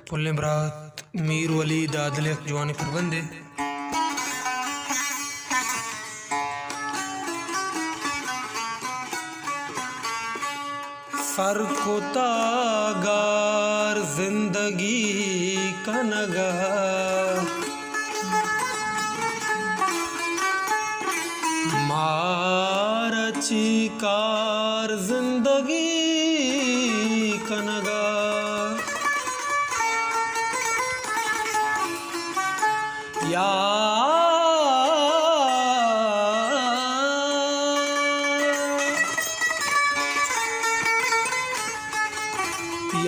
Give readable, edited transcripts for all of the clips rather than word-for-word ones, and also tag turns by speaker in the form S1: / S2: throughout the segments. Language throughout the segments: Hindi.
S1: पुल्ले बरात मीर वली दादले जवानी पर बंदे सर को तागार जिंदगी का नगार मारची कार जिंदगी का नगार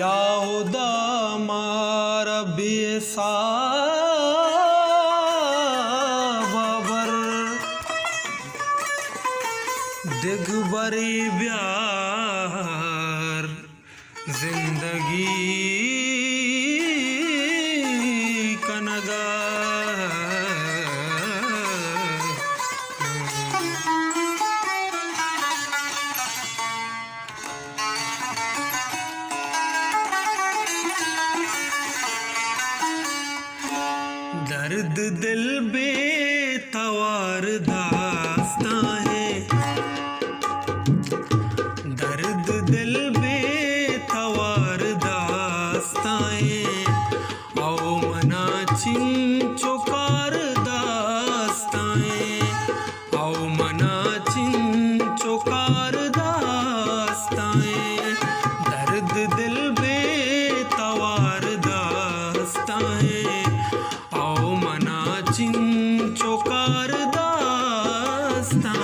S1: याहुदा मार बेसा बाबर दिगबरी ब्यार जिंदगी का नगार दर्द दिल बेतवार दास्तां है, दर्द दिल बेतवार दास्तां है, औ मना चिन चुकार दास्तां है, औ मना चिन चुकार दास्तां है, दर्द दिल बेतवार दास्तां है, चिन चौकार दास्तां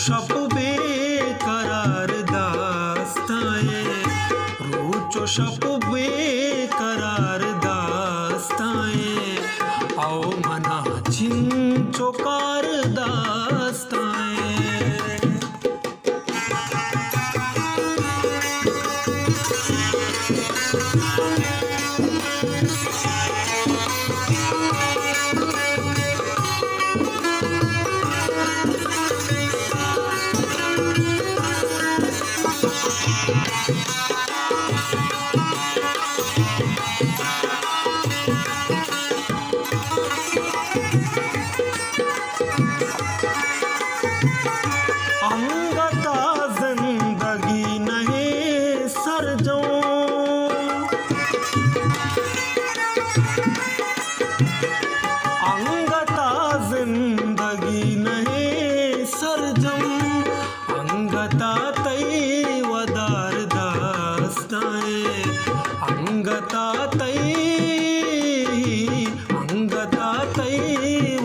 S1: शप बेकरार दास्तां रूचो शप बेकरार दास्तां आओ मना चिन चौकार दास्तां अंगता जिंदगी नहीं सरजो अंगता जिंदगी नहीं सरजम अंगता तई वदार दास्तां अंगता तई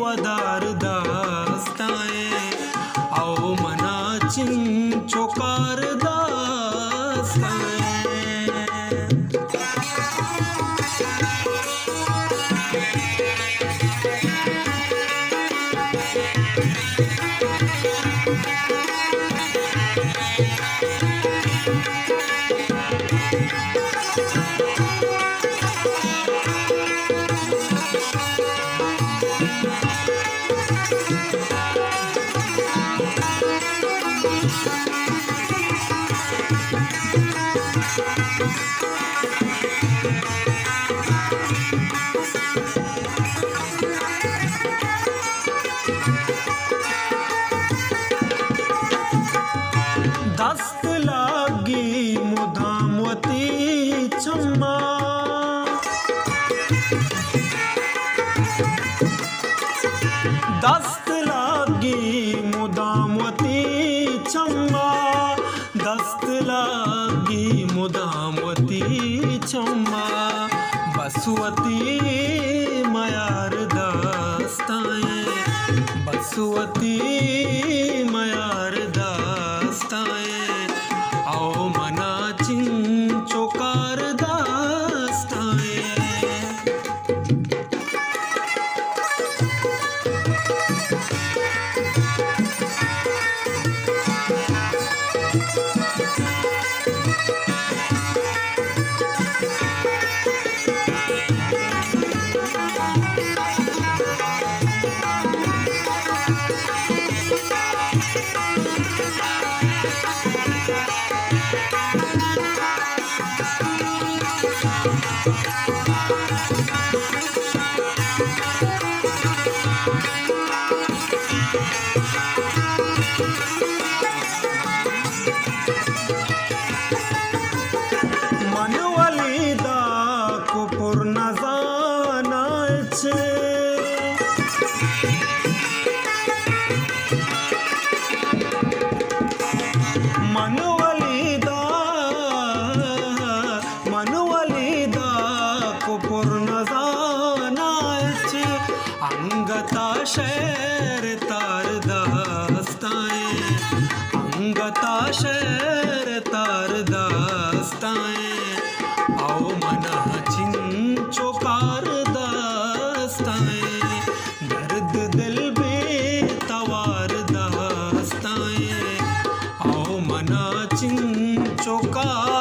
S1: वदार दास्तां आओ मना चिन चौकार दास्तां दस्त लागी मुधामवती चम्मा दस्त लागी मुदामवती छम्मा दस्त लागी मुदामवती छम्मा बसवती मयार दास्ताएं बसवती मयार दास्ताएं आओ मना चिंचोकार दास्ताएं अंगता शहर तार दास्ताएं अंगता शहर तार दास्ताएं आओ मना चिंचोकार दास्ताएं दर्द दिल बेतवार दास्ताएं आओ मना चिंचोकार